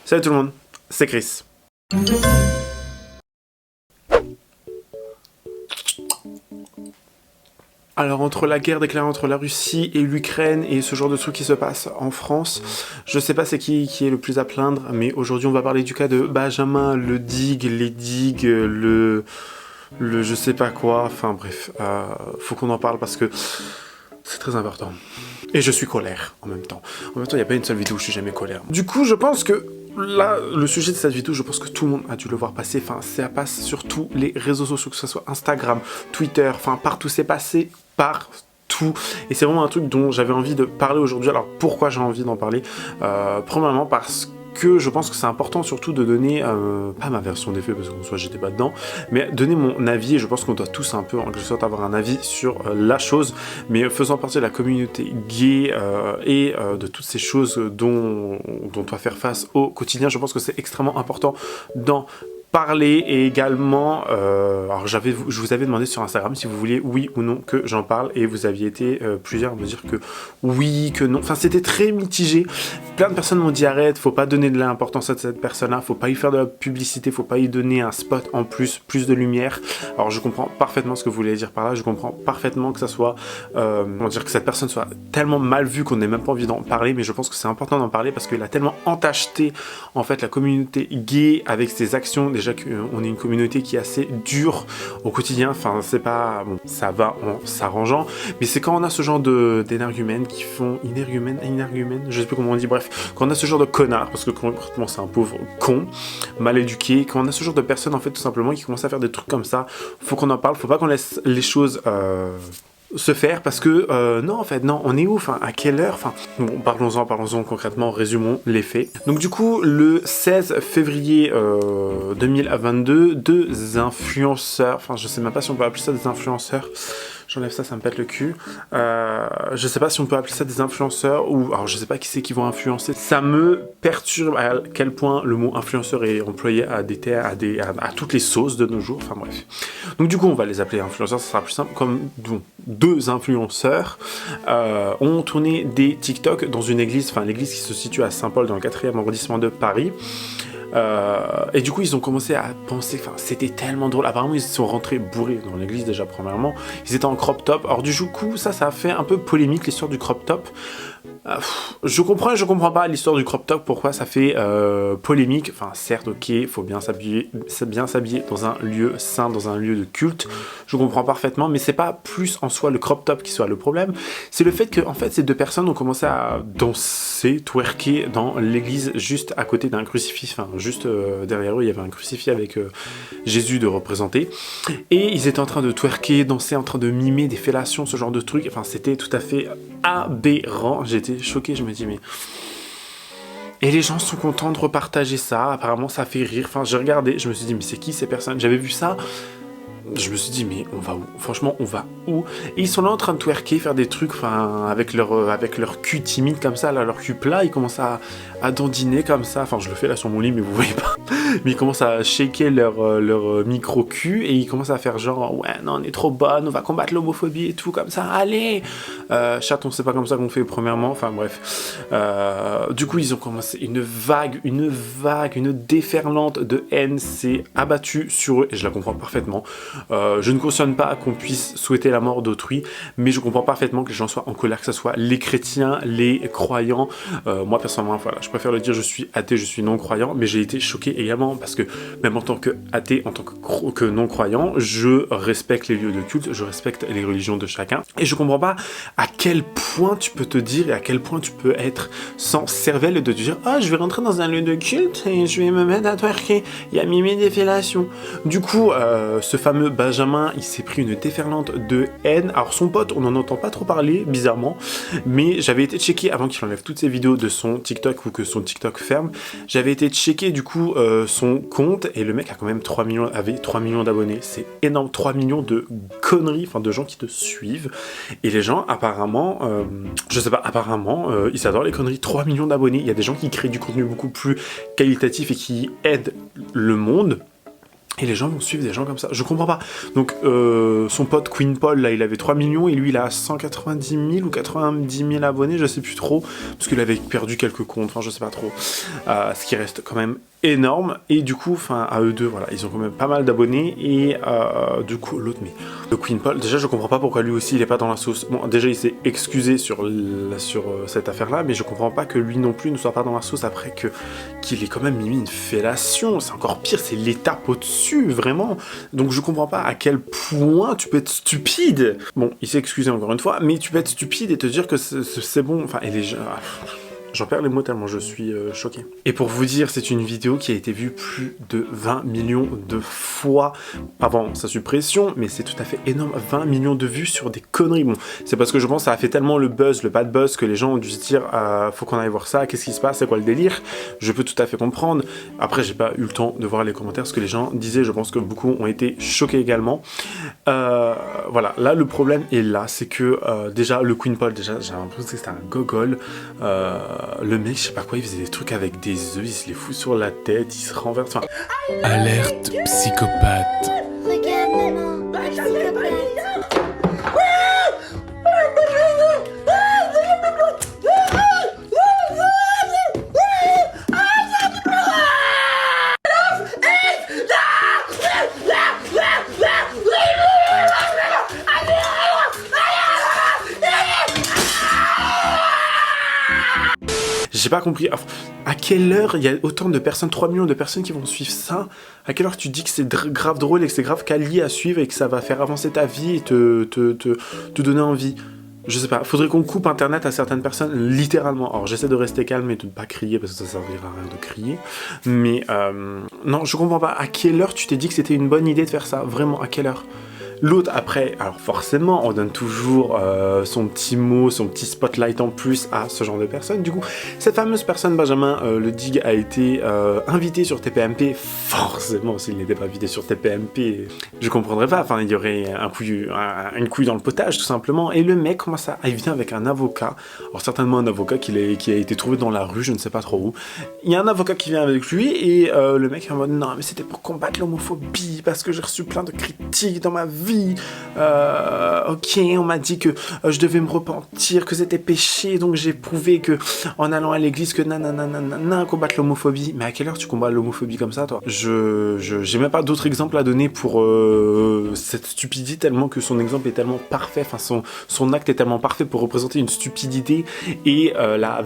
Salut tout le monde, c'est Chris. Alors entre la guerre déclarée entre la Russie et l'Ukraine et ce genre de trucs qui se passe en France, je sais pas c'est qui est le plus à plaindre, mais aujourd'hui on va parler du cas de Benjamin, le Dig, les digues, le je sais pas quoi, enfin bref, faut qu'on en parle parce que c'est très important. Et je suis colère en même temps. En même temps, il n'y a pas une seule vidéo où je suis jamais colère. Du coup, je pense que là, le sujet de cette vidéo, je pense que tout le monde a dû le voir passer. Enfin, ça passe sur tous les réseaux sociaux, que ce soit Instagram, Twitter, enfin partout, c'est passé partout. Et c'est vraiment un truc dont j'avais envie de parler aujourd'hui. Alors pourquoi j'ai envie d'en parler? Premièrement parce que je pense que c'est important surtout de donner, pas ma version des faits parce qu'en soi j'étais pas dedans, mais donner mon avis, et je pense qu'on doit tous un peu en quelque sorte avoir un avis sur la chose, mais faisant partie de la communauté gay et de toutes ces choses dont on doit faire face au quotidien, je pense que c'est extrêmement important dans parler. Et également, alors je vous avais demandé sur Instagram si vous vouliez oui ou non que j'en parle, et vous aviez été plusieurs à me dire que oui, que non, enfin c'était très mitigé. Plein de personnes m'ont dit arrête, faut pas donner de l'importance à cette personne-là, faut pas y faire de la publicité, faut pas y donner un spot en plus de lumière. Alors je comprends parfaitement ce que vous voulez dire par là, je comprends parfaitement que ça soit, comment dire, que cette personne soit tellement mal vue qu'on n'ait même pas envie d'en parler, mais je pense que c'est important d'en parler parce qu'il a tellement entacheté en fait la communauté gay avec ses actions. Déjà qu'on est une communauté qui est assez dure au quotidien, enfin c'est pas, bon, ça va en s'arrangeant, mais c'est quand on a ce genre d'énergumènes qui font, inergumènes, je sais plus comment on dit, bref, quand on a ce genre de connards, parce que concrètement c'est un pauvre con, mal éduqué, quand on a ce genre de personnes en fait tout simplement qui commencent à faire des trucs comme ça, faut qu'on en parle, faut pas qu'on laisse les choses se faire, parce que non en fait non, on est où, enfin à quelle heure, enfin bon, parlons-en concrètement, résumons les faits. Donc du coup le 16 février 2022, deux influenceurs, enfin je sais même pas si on peut appeler ça des influenceurs, j'enlève ça, ça me pète le cul. Je sais pas si on peut appeler ça des influenceurs ou... Alors je sais pas qui c'est qui vont influencer. Ça me perturbe à quel point le mot influenceur est employé à toutes les sauces de nos jours. Enfin bref. Donc du coup on va les appeler influenceurs, ça sera plus simple. Comme donc, deux influenceurs ont tourné des TikTok dans une église, enfin l'église qui se situe à Saint-Paul dans le 4e arrondissement de Paris. Et du coup ils ont commencé à penser, enfin c'était tellement drôle, apparemment ils sont rentrés bourrés dans l'église déjà premièrement, ils étaient en crop top, alors du coup ça a fait un peu polémique l'histoire du crop top. Je comprends et je comprends pas l'histoire du crop top, pourquoi ça fait polémique. Enfin certes ok, faut bien s'habiller dans un lieu sain, dans un lieu de culte, je comprends parfaitement, mais c'est pas plus en soi le crop top qui soit le problème, c'est le fait que en fait ces deux personnes ont commencé à danser, twerker dans l'église juste à côté d'un crucifix, enfin juste derrière eux il y avait un crucifix avec Jésus de représenté, et ils étaient en train de twerker, danser, en train de mimer des fellations, ce genre de trucs, enfin c'était tout à fait aberrant. J'étais choqué, je me dis mais... Et les gens sont contents de repartager ça, apparemment ça fait rire, enfin j'ai regardé, je me suis dit mais c'est qui ces personnes, j'avais vu ça, je me suis dit mais on va où, franchement on va où? Et ils sont là en train de twerker, faire des trucs, enfin avec leur cul timide comme ça, là, leur cul plat, ils commencent à dandiner comme ça, enfin je le fais là sur mon lit mais vous voyez pas, mais ils commencent à shaker leur micro cul et ils commencent à faire genre ouais non on est trop bonne, on va combattre l'homophobie et tout comme ça, allez chaton, c'est pas comme ça qu'on fait premièrement, enfin bref, du coup ils ont commencé une déferlante de haine s'est abattue sur eux et je la comprends parfaitement. Je ne cautionne pas qu'on puisse souhaiter la mort d'autrui, mais je comprends parfaitement que les gens soient en colère, que ce soit les chrétiens, les croyants. Moi personnellement, voilà, je préfère le dire, je suis athée, je suis non-croyant, mais j'ai été choqué également parce que même en tant que athée, en tant que non-croyant, je respecte les lieux de culte, je respecte les religions de chacun, et je comprends pas à quel point tu peux te dire et à quel point tu peux être sans cervelle de te dire ah je vais rentrer dans un lieu de culte et je vais me mettre à twerker, il y a mimé des fellations. Du coup, ce fameux Benjamin, il s'est pris une déferlante de haine. Alors son pote, on n'en entend pas trop parler, bizarrement, mais j'avais été checker avant qu'il enlève toutes ses vidéos de son TikTok ou que son TikTok ferme, j'avais été checker du coup son compte et le mec a quand même 3 millions d'abonnés, c'est énorme, 3 millions de conneries, enfin de gens qui te suivent, et les gens apparemment, je sais pas, apparemment ils adorent les conneries. 3 millions d'abonnés, il y a des gens qui créent du contenu beaucoup plus qualitatif et qui aident le monde. Et les gens vont suivre des gens comme ça. Je comprends pas. Donc, son pote Queen Paul, là, il avait 3 millions et lui, il a 190 000 ou 90 000 abonnés, je sais plus trop. Parce qu'il avait perdu quelques comptes, enfin, je sais pas trop. Ce qui reste quand même énorme. Et du coup, enfin, à eux deux, voilà, ils ont quand même pas mal d'abonnés. Et du coup, l'autre, mais le Queen Paul, déjà, je comprends pas pourquoi lui aussi, il est pas dans la sauce. Bon, déjà, il s'est excusé sur cette affaire-là, mais je comprends pas que lui non plus ne soit pas dans la sauce après qu'il ait quand même mis une fellation. C'est encore pire, c'est l'étape au-dessus, vraiment. Donc je comprends pas à quel point tu peux être stupide. Bon, il s'est excusé encore une fois, mais tu peux être stupide et te dire que c'est bon. Enfin, et les gens... J'en perds les mots tellement je suis choqué. Et pour vous dire, c'est une vidéo qui a été vue plus de 20 millions de fois avant sa suppression, mais c'est tout à fait énorme, 20 millions de vues sur des conneries. Bon, c'est parce que je pense que ça a fait tellement le buzz, le bad buzz, que les gens ont dû se dire faut qu'on aille voir ça, qu'est-ce qui se passe, c'est quoi le délire. Je peux tout à fait comprendre. Après, j'ai pas eu le temps de voir les commentaires, ce que les gens disaient, je pense que beaucoup ont été choqués également. Voilà, là le problème est là, c'est que déjà le Queen Paul, déjà j'ai l'impression que c'était un gogol. Le mec, je sais pas quoi, il faisait des trucs avec des œufs, il se les fout sur la tête, il se renverse. Enfin... Alerte psychopathe. Regarde maman, psychopathe. J'ai pas compris, à quelle heure il y a autant de personnes, 3 millions de personnes qui vont suivre ça? À quelle heure tu dis que c'est grave drôle et que c'est grave quali à suivre et que ça va faire avancer ta vie et te donner envie? Je sais pas, faudrait qu'on coupe internet à certaines personnes, littéralement. Alors j'essaie de rester calme et de ne pas crier parce que ça servira à rien de crier. Mais non, je comprends pas, à quelle heure tu t'es dit que c'était une bonne idée de faire ça? Vraiment, à quelle heure? L'autre, après, alors forcément, on donne toujours son petit mot, son petit spotlight en plus à ce genre de personnes. Du coup, cette fameuse personne, Benjamin Le Dig, a été invité sur TPMP. Forcément, s'il n'était pas invité sur TPMP, je comprendrais pas. Enfin, il y aurait une couille dans le potage, tout simplement. Et le mec commence à... Il vient avec un avocat. Alors, certainement un avocat qui a été trouvé dans la rue, je ne sais pas trop où. Il y a un avocat qui vient avec lui et le mec est en mode, non, mais c'était pour combattre l'homophobie parce que j'ai reçu plein de critiques dans ma vie. Ok, on m'a dit que je devais me repentir, que c'était péché, donc j'ai prouvé que en allant à l'église que nanana combattre l'homophobie. Mais à quelle heure tu combats l'homophobie comme ça, toi? J'ai même pas d'autres exemples à donner pour cette stupidité, tellement que son exemple est tellement parfait, enfin son acte est tellement parfait pour représenter une stupidité et la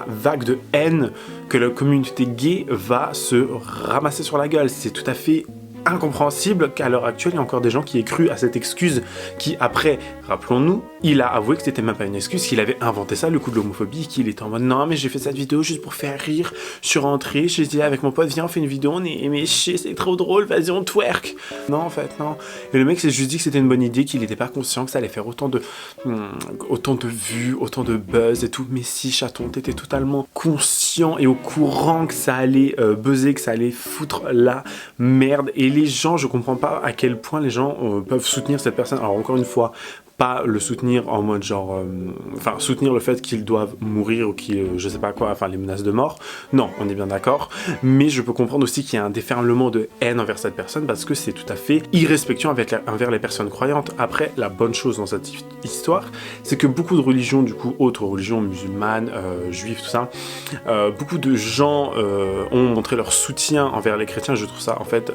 vague de haine que la communauté gay va se ramasser sur la gueule. C'est tout à fait incompréhensible qu'à l'heure actuelle, il y a encore des gens qui aient cru à cette excuse qui, après, rappelons-nous, il a avoué que c'était même pas une excuse, qu'il avait inventé ça, le coup de l'homophobie, qu'il était en mode non, mais j'ai fait cette vidéo juste pour faire rire. Je suis rentré, j'ai dit avec mon pote, viens, on fait une vidéo, on est méchés, c'est trop drôle, vas-y, on twerk. Non, en fait, non. Et le mec s'est juste dit que c'était une bonne idée, qu'il n'était pas conscient que ça allait faire autant de vues, autant de buzz et tout. Mais si, chaton, t'étais totalement conscient et au courant que ça allait buzzer, que ça allait foutre la merde. Et les gens, je comprends pas à quel point les gens peuvent soutenir cette personne. Alors encore une fois, pas le soutenir en mode genre... Enfin, soutenir le fait qu'ils doivent mourir ou qu'ils... je sais pas quoi, enfin les menaces de mort. Non, on est bien d'accord. Mais je peux comprendre aussi qu'il y a un déferlement de haine envers cette personne parce que c'est tout à fait irrespectueux envers les personnes croyantes. Après, la bonne chose dans cette histoire, c'est que beaucoup de religions, du coup, autres religions musulmanes, juives, tout ça, beaucoup de gens ont montré leur soutien envers les chrétiens. Je trouve ça, en fait,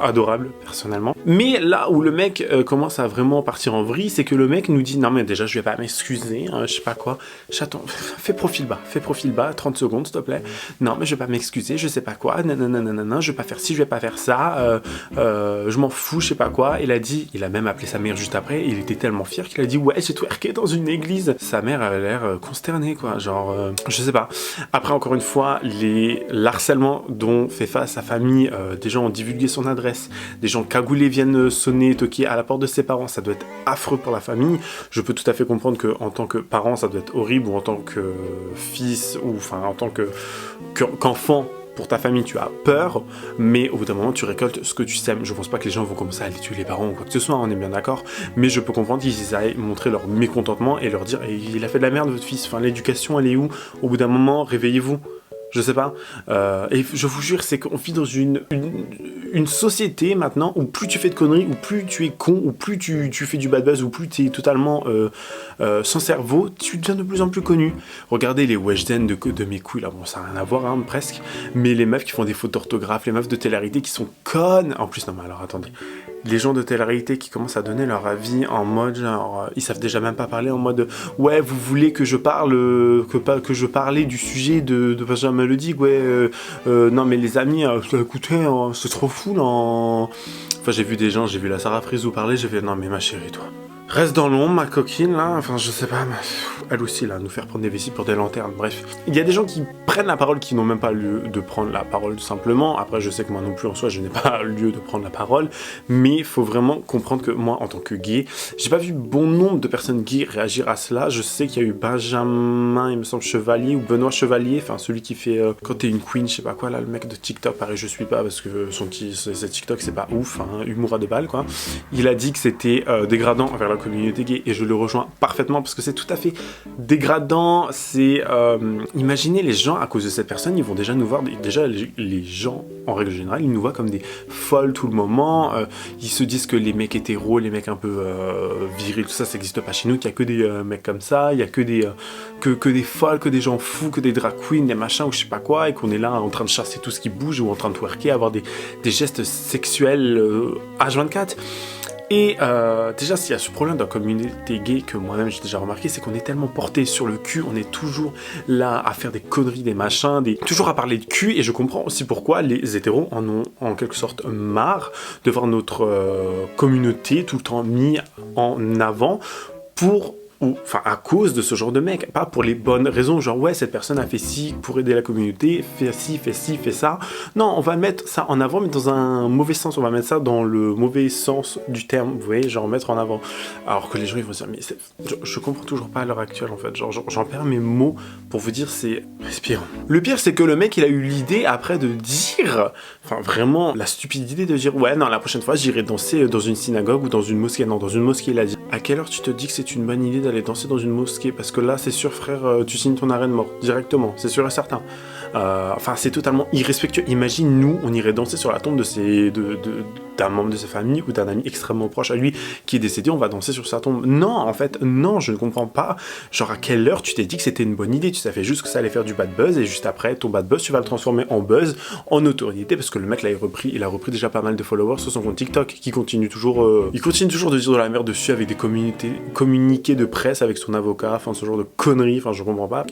adorable, personnellement. Mais là où le mec commence à vraiment partir en vrille, c'est que le mec nous dit non mais déjà je vais pas m'excuser, hein, je sais pas quoi, chaton, fais profil bas, 30 secondes s'il te plaît, non mais je vais pas m'excuser, je sais pas quoi, nanana, je vais pas faire ci, je vais pas faire ça, je m'en fous, je sais pas quoi. Il a même appelé sa mère juste après, et il était tellement fier qu'il a dit ouais j'ai twerké dans une église. Sa mère avait l'air consternée quoi, genre je sais pas. Après encore une fois, l'harcèlement dont fait face sa famille, des gens ont divulgué son adresse, des gens cagoulés viennent sonner, toquer à la porte de ses parents, ça doit être affreux pour la famille. Je peux tout à fait comprendre que en tant que parent ça doit être horrible, ou en tant que fils, ou enfin en tant qu'enfant pour ta famille tu as peur, mais au bout d'un moment tu récoltes ce que tu sèmes. Je pense pas que les gens vont commencer à aller tuer les parents ou quoi que ce soit, on est bien d'accord, mais je peux comprendre qu'ils aillent montrer leur mécontentement et leur dire il a fait de la merde votre fils, enfin l'éducation elle est où? Au bout d'un moment réveillez-vous. Je sais pas. Et je vous jure, c'est qu'on vit dans une société maintenant où plus tu fais de conneries, ou plus tu es con, ou plus tu fais du bad buzz, ou plus tu es totalement sans cerveau, tu deviens de plus en plus connu. Regardez les Weshden de mes couilles, là, bon, ça n'a rien à voir, hein, presque. Mais les meufs qui font des fautes d'orthographe, les meufs de télé-réalité qui sont connes. En plus, non, mais alors attendez. Les gens de télé-réalité qui commencent à donner leur avis en mode genre, ils savent déjà même pas parler en mode ouais, vous voulez que je parle que je parlais du sujet de Benjamin Le Digue, ouais, non mais les amis, écoutez, c'est trop fou là. Enfin, j'ai vu la Sarah Frizou parler, j'ai fait non mais ma chérie, toi, reste dans l'ombre, ma coquine, là, enfin, je sais pas, mais elle aussi, là, nous faire prendre des vessies pour des lanternes, bref. Il y a des gens qui prennent la parole, qui n'ont même pas lieu de prendre la parole, tout simplement. Après, je sais que moi non plus, en soi, je n'ai pas lieu de prendre la parole, mais il faut vraiment comprendre que moi, en tant que gay, j'ai pas vu bon nombre de personnes gays réagir à cela. Je sais qu'il y a eu Benjamin, il me semble, Chevalier, ou Benoît Chevalier, enfin, celui qui fait, quand t'es une queen, je sais pas quoi, là, le mec de TikTok, pareil, je suis pas, parce que ses TikTok, c'est pas ouf, hein, humour à deux balles, quoi. Il a dit que c'était dégradant envers la communauté gay, et je le rejoins parfaitement parce que c'est tout à fait dégradant. C'est imaginez les gens, à cause de cette personne, ils vont déjà nous voir, déjà les gens en règle générale, ils nous voient comme des folles tout le moment. Ils se disent que les mecs hétéros, les mecs un peu virils, tout ça, ça n'existe pas chez nous, qu'il y a que des mecs comme ça, il y a que des folles, que des gens fous, que des drag queens, des machins ou je sais pas quoi, et qu'on est là en train de chasser tout ce qui bouge ou en train de twerker, avoir des gestes sexuels H24. Et déjà, s'il y a ce problème dans la communauté gay que moi-même j'ai déjà remarqué, c'est qu'on est tellement porté sur le cul, on est toujours là à faire des conneries, des machins, toujours à parler de cul, et je comprends aussi pourquoi les hétéros en ont en quelque sorte marre de voir notre communauté tout le temps mis en avant à cause de ce genre de mec, pas pour les bonnes raisons, genre ouais, cette personne a fait ci pour aider la communauté, fait ci, fait ça. Non, on va mettre ça en avant, mais dans un mauvais sens, on va mettre ça dans le mauvais sens du terme, vous voyez, genre mettre en avant. Alors que les gens ils vont se dire, mais je comprends toujours pas à l'heure actuelle en fait, genre j'en perds mes mots pour vous dire, c'est respirant. Le pire, c'est que le mec il a eu l'idée après de dire, enfin vraiment la stupidité de dire ouais, non, la prochaine fois j'irai danser dans une synagogue ou dans une mosquée. Non, dans une mosquée, il a dit. À quelle heure tu te dis que c'est une bonne idée d'aller danser dans une mosquée? Parce que là, c'est sûr, frère, tu signes ton arrêt de mort directement, c'est sûr et certain. Enfin, c'est totalement irrespectueux. Imagine, nous, on irait danser sur la tombe d'un membre de sa famille ou d'un ami extrêmement proche à lui qui est décédé, on va danser sur sa tombe. Non, en fait, non, je ne comprends pas. Genre, à quelle heure tu t'es dit que c'était une bonne idée? Tu savais juste que ça allait faire du bad buzz, et juste après, ton bad buzz, tu vas le transformer en buzz, en notoriété, parce que le mec, là, il a repris déjà pas mal de followers sur son compte TikTok, qui continue toujours de dire de la merde dessus avec des communiqués de presse avec son avocat, enfin, ce genre de conneries, enfin, je comprends pas.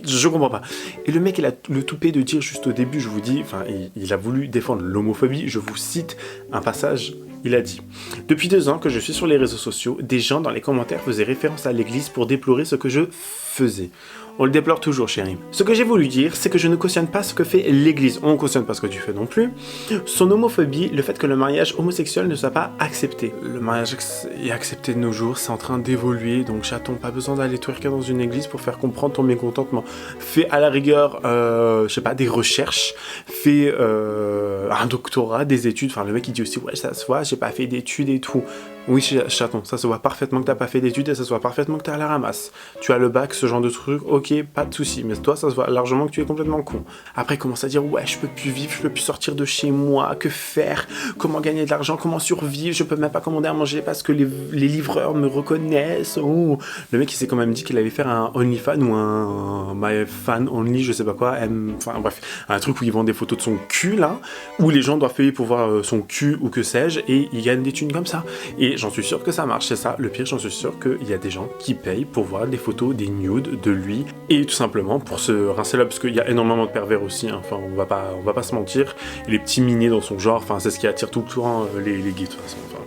Et le mec, il a le toupet de dire juste au début, je vous dis, enfin, il a voulu défendre l'homophobie, je vous cite un passage. Il a dit « Depuis 2 ans que je suis sur les réseaux sociaux, des gens dans les commentaires faisaient référence à l'église pour déplorer ce que je faisais. On le déplore toujours, chérie. Ce que j'ai voulu dire, c'est que je ne cautionne pas ce que fait l'église. On ne cautionne pas ce que tu fais non plus. Son homophobie, le fait que le mariage homosexuel ne soit pas accepté. Le mariage est accepté de nos jours, c'est en train d'évoluer, donc chaton, pas besoin d'aller twerker dans une église pour faire comprendre ton mécontentement. Fais à la rigueur, je sais pas, des recherches, fais un doctorat, des études. Enfin, le mec il dit aussi, ouais, ça se voit, j'ai pas fait d'études et tout. Oui, chaton, ça se voit parfaitement que t'as pas fait d'études et ça se voit parfaitement que t'es à la ramasse. Tu as le bac, ce genre de truc, ok, pas de soucis, mais toi, ça se voit largement que tu es complètement con. Après, commence à dire, ouais, je peux plus vivre, je peux plus sortir de chez moi, que faire? Comment gagner de l'argent? Comment survivre? Je peux même pas commander à manger parce que les livreurs me reconnaissent. Oh. Le mec, il s'est quand même dit qu'il allait faire un OnlyFans ou un My Fan Only, je sais pas quoi, enfin bref, un truc où il vend des photos de son cul, là, où les gens doivent payer pour voir son cul ou que sais-je, et il gagne des thunes comme ça. Et j'en suis sûr que ça marche, c'est ça. Le pire, j'en suis sûr qu'il y a des gens qui payent pour voir des photos, des nudes de lui, et tout simplement pour se rincer là, parce qu'il y a énormément de pervers aussi, hein. Enfin, on va pas se mentir. Et les petits minés dans son genre, enfin, c'est ce qui attire tout le temps les gays, de toute façon. Enfin.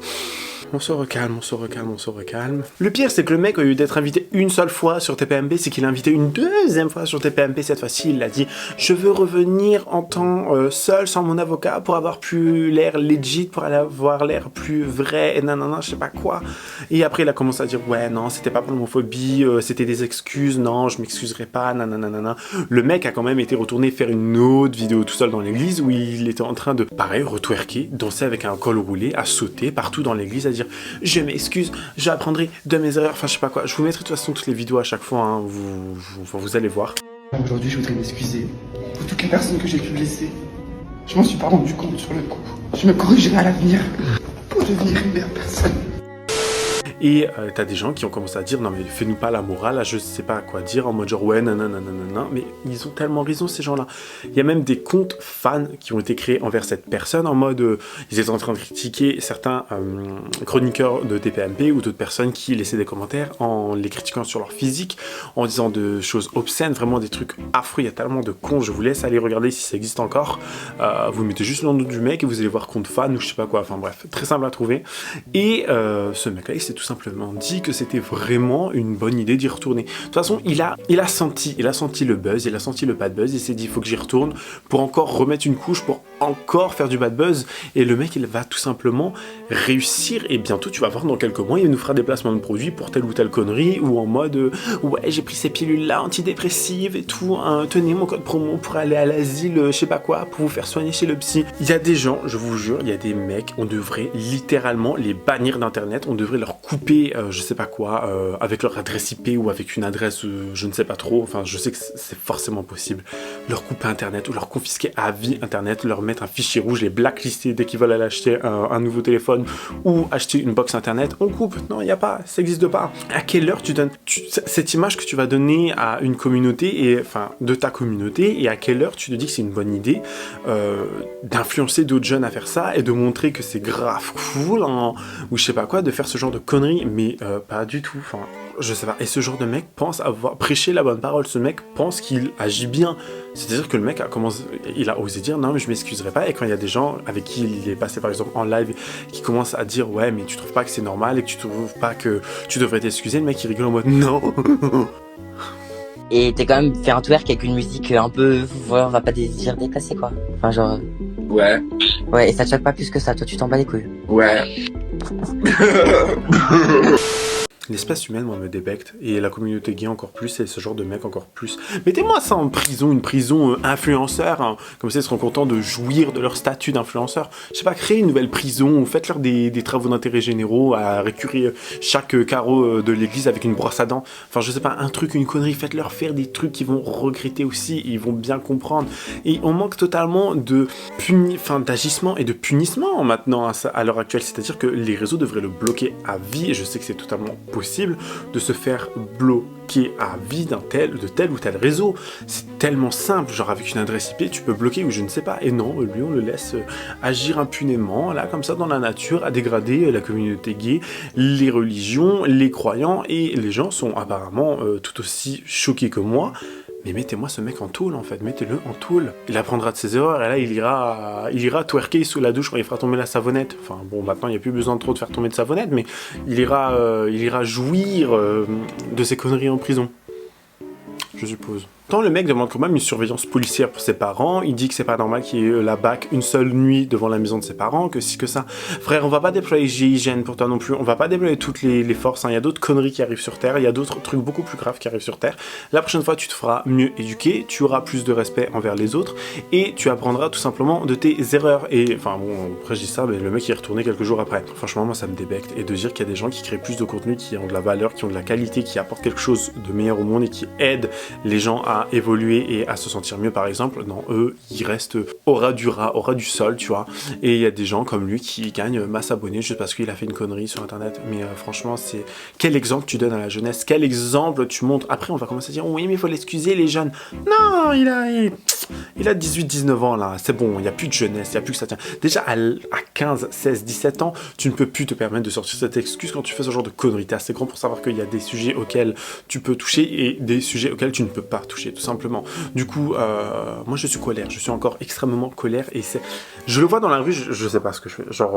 On se recalme. Le pire, c'est que le mec, au lieu d'être invité une seule fois sur TPMP, c'est qu'il a invité une deuxième fois sur TPMP. Cette fois-ci, il a dit « Je veux revenir en temps seul, sans mon avocat, pour avoir plus l'air legit, pour avoir l'air plus vrai, et nanana, je sais pas quoi. » Et après, il a commencé à dire « Ouais, non, c'était pas pour l'homophobie, c'était des excuses, non, je m'excuserai pas, nanana. » Le mec a quand même été retourné faire une autre vidéo tout seul dans l'église, où il était en train de, pareil, retwerker, danser avec un col roulé, à sauter partout dans l'église, à dire je m'excuse, j'apprendrai de mes erreurs, enfin je sais pas quoi, je vous mettrai de toute façon toutes les vidéos à chaque fois, hein, vous allez voir. Aujourd'hui je voudrais m'excuser pour toutes les personnes que j'ai pu blesser. Je m'en suis pas rendu compte sur le coup. Je me corrigerai à l'avenir pour devenir une meilleure personne. Et t'as des gens qui ont commencé à dire non mais fais-nous pas la morale, là je sais pas quoi dire, en mode genre ouais nanana, mais ils ont tellement raison ces gens-là. Il y a même des comptes fans qui ont été créés envers cette personne en mode ils étaient en train de critiquer certains chroniqueurs de TPMP ou d'autres personnes qui laissaient des commentaires en les critiquant sur leur physique, en disant de choses obscènes, vraiment des trucs affreux. Il y a tellement de cons, je vous laisse aller regarder si ça existe encore. Vous mettez juste le nom du mec et vous allez voir compte fan ou je sais pas quoi, enfin bref, très simple à trouver. Et ce mec-là il s'est tout simplement dit que c'était vraiment une bonne idée d'y retourner. De toute façon, il a senti le buzz, il a senti le bad buzz, il s'est dit il faut que j'y retourne pour encore remettre une couche, pour encore faire du bad buzz. Et le mec, il va tout simplement réussir. Et bientôt, tu vas voir dans quelques mois, il nous fera des placements de produits pour telle ou telle connerie, ou en mode ouais, j'ai pris ces pilules-là antidépressives et tout, hein, tenez mon code promo pour aller à l'asile, je sais pas quoi, pour vous faire soigner chez le psy. Il y a des gens, je vous jure, il y a des mecs, on devrait littéralement les bannir d'internet, on devrait leur couper je sais pas quoi, avec leur adresse IP ou avec une adresse je ne sais pas trop, enfin je sais que c'est forcément possible, leur couper internet ou leur confisquer à vie internet, leur mettre un fichier rouge, les blacklister dès qu'ils veulent aller acheter un nouveau téléphone ou acheter une box internet, on coupe, non il n'y a pas, ça n'existe pas. À quelle heure tu donnes cette image que tu vas donner à une communauté, et enfin de ta communauté, et à quelle heure tu te dis que c'est une bonne idée d'influencer d'autres jeunes à faire ça et de montrer que c'est grave cool ou je sais pas quoi de faire ce genre de conneries, mais pas du tout, enfin je sais pas. Et ce genre de mec pense avoir prêché la bonne parole, ce mec pense qu'il agit bien, c'est-à-dire que le mec il a osé dire non mais je m'excuserai pas, et quand il y a des gens avec qui il est passé par exemple en live qui commencent à dire ouais mais tu trouves pas que c'est normal et que tu trouves pas que tu devrais t'excuser, le mec il rigole en mode non. Et t'es quand même fait un twerk avec une musique un peu, voilà, on va pas dire déplacée quoi. Enfin genre... Ouais. Ouais, et ça te choque pas plus que ça, toi tu t'en bats les couilles. Ouais. L'espèce humaine, moi, me débecte, et la communauté gay encore plus, et ce genre de mec encore plus. Mettez-moi ça en prison, une prison influenceur, hein. Comme ça ils seront contents de jouir de leur statut d'influenceur. Je sais pas, créer une nouvelle prison, faites-leur des travaux d'intérêt généraux, à récurer chaque carreau de l'église avec une brosse à dents. Enfin, je sais pas, un truc, une connerie, faites-leur faire des trucs qu'ils vont regretter aussi, ils vont bien comprendre. Et on manque totalement d'agissement et de punissement maintenant à l'heure actuelle, c'est-à-dire que les réseaux devraient le bloquer à vie, et je sais que c'est totalement possible de se faire bloquer à vie de tel ou tel réseau. C'est tellement simple, genre avec une adresse IP, tu peux bloquer ou je ne sais pas. Et non, lui, on le laisse agir impunément, là, comme ça, dans la nature, à dégrader la communauté gay, les religions, les croyants, et les gens sont apparemment tout aussi choqués que moi. Mais mettez-moi ce mec en tôle, en fait, mettez-le en tôle. Il apprendra de ses erreurs, et là, il ira twerker sous la douche quand il fera tomber la savonnette. Enfin, bon, maintenant, il n'y a plus besoin de trop de faire tomber de savonnette, mais il ira jouir de ses conneries en prison. Je suppose. Tant le mec demande quand même une surveillance policière pour ses parents, il dit que c'est pas normal qu'il y ait la BAC une seule nuit devant la maison de ses parents, que si que ça. Frère, on va pas déployer GIGN pour toi non plus, on va pas déployer toutes les forces, hein. Il y a d'autres conneries qui arrivent sur Terre, il y a d'autres trucs beaucoup plus graves qui arrivent sur Terre. La prochaine fois, tu te feras mieux éduquer, tu auras plus de respect envers les autres, et tu apprendras tout simplement de tes erreurs. Et enfin bon, après je dis ça, mais le mec il est retourné quelques jours après. Franchement, moi ça me débecte, et de dire qu'il y a des gens qui créent plus de contenu, qui ont de la valeur, qui ont de la qualité, qui apportent quelque chose de meilleur au monde et qui aident les gens à évoluer et à se sentir mieux par exemple, non, eux ils restent au ras du rat, au ras du sol, tu vois. Et il y a des gens comme lui qui gagnent masse abonnés juste parce qu'il a fait une connerie sur internet. Mais franchement, c'est quel exemple tu donnes à la jeunesse, quel exemple tu montres. Après on va commencer à dire oui mais il faut l'excuser les jeunes. Non, il a 18-19 ans là, c'est bon, il n'y a plus de jeunesse, il n'y a plus que ça tient. Déjà à 15, 16, 17 ans, tu ne peux plus te permettre de sortir cette excuse quand tu fais ce genre de conneries. T'es assez grand pour savoir qu'il y a des sujets auxquels tu peux toucher et des sujets auxquels tu ne peux pas toucher, tout simplement. Du coup, moi je suis colère, je suis encore extrêmement colère, et je le vois dans la rue, je sais pas ce que je fais, genre,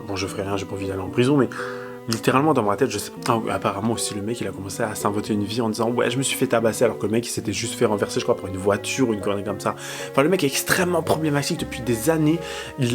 bon je ferai rien, j'ai pas envie d'aller en prison, mais littéralement dans ma tête, je sais pas. Ah, apparemment aussi le mec il a commencé à s'inventer une vie en disant ouais je me suis fait tabasser, alors que le mec il s'était juste fait renverser je crois par une voiture ou une connerie comme ça. Enfin le mec est extrêmement problématique depuis des années. Il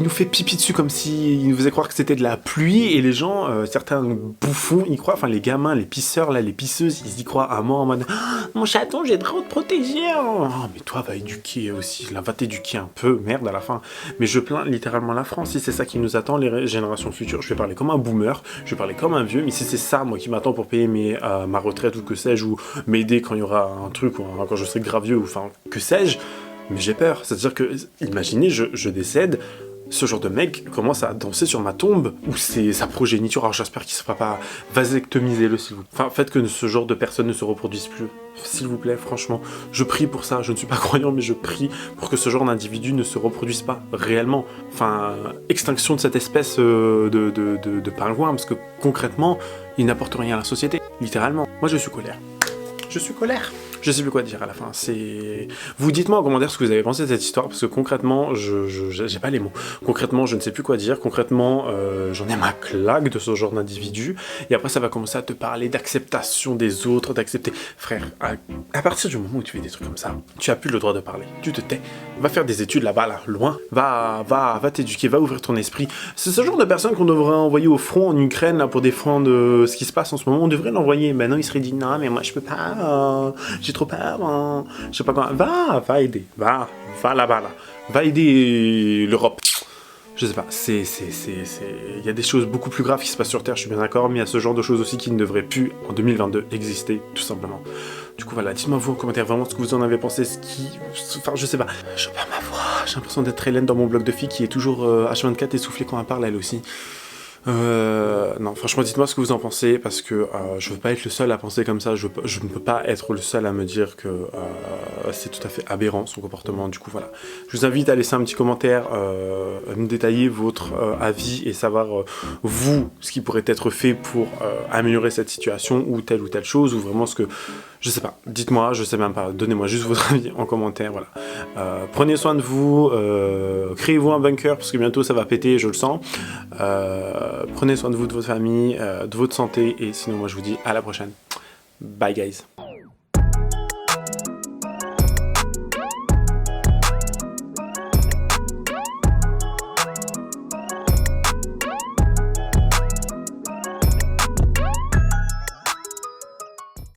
nous fait pipi dessus comme si il nous faisait croire que c'était de la pluie, et les gens, certains bouffons y croient, enfin les gamins, les pisseurs là, les pisseuses, ils y croient à mort en mode oh, mon chaton j'ai trop te protéger. Oh mais toi va éduquer aussi, là va t'éduquer un peu, merde à la fin. Mais je plains littéralement la France, si c'est ça qui nous attend les générations futures. Je vais pas parler comme un boomer, je vais parler comme un vieux, mais si c'est ça, moi, qui m'attend pour payer ma retraite ou que sais-je, ou m'aider quand il y aura un truc, ou quand je serai grave vieux, ou enfin, que sais-je, mais j'ai peur. C'est-à-dire que, imaginez, je décède, ce genre de mec commence à danser sur ma tombe, ou c'est sa progéniture, alors j'espère qu'il ne se fera pas vasectomiser-le, s'il vous plaît. Enfin, faites que ce genre de personnes ne se reproduisent plus. S'il vous plaît, franchement, je prie pour ça, je ne suis pas croyant, mais je prie pour que ce genre d'individu ne se reproduise pas, réellement. Enfin, extinction de cette espèce de pingouin, parce que concrètement, il n'apporte rien à la société, littéralement. Moi, je suis colère. Je suis colère. Je sais plus quoi dire à la fin, c'est... Vous dites-moi en commentaire ce que vous avez pensé de cette histoire, parce que concrètement, j'ai pas les mots. Concrètement, je ne sais plus quoi dire, concrètement, j'en ai ma claque de ce genre d'individu, et après ça va commencer à te parler d'acceptation des autres, d'accepter... Frère, à partir du moment où tu fais des trucs comme ça, tu as plus le droit de parler, tu te tais. Va faire des études là-bas, là, loin, va t'éduquer, va ouvrir ton esprit. C'est ce genre de personnes qu'on devrait envoyer au front en Ukraine, là, pour défendre ce qui se passe en ce moment, on devrait l'envoyer. Maintenant, il serait dit, non, mais moi je peux pas, j'ai trop peur, hein. Je sais pas quoi. Va aider, va là-bas, là. Va aider l'Europe. Je sais pas, il y a des choses beaucoup plus graves qui se passent sur Terre, je suis bien d'accord, mais il y a ce genre de choses aussi qui ne devraient plus, en 2022, exister, tout simplement. Du coup, voilà, dites-moi vous en commentaire vraiment ce que vous en avez pensé, Enfin, je sais pas. Je perds ma voix, j'ai l'impression d'être Hélène dans mon blog de filles qui est toujours H24 essoufflée quand elle parle, elle aussi. Non, franchement, dites-moi ce que vous en pensez, parce que je veux pas être le seul à penser comme ça, je ne peux pas être le seul à me dire que c'est tout à fait aberrant son comportement. Du coup, voilà. Je vous invite à laisser un petit commentaire, à me détailler votre avis et savoir, vous, ce qui pourrait être fait pour améliorer cette situation, ou telle chose, ou vraiment ce que... Je sais pas, dites-moi, je sais même pas, donnez-moi juste votre avis en commentaire, voilà. Prenez soin de vous, créez-vous un bunker, parce que bientôt ça va péter, je le sens. Prenez soin de vous, de votre famille, de votre santé, et sinon moi je vous dis à la prochaine. Bye guys.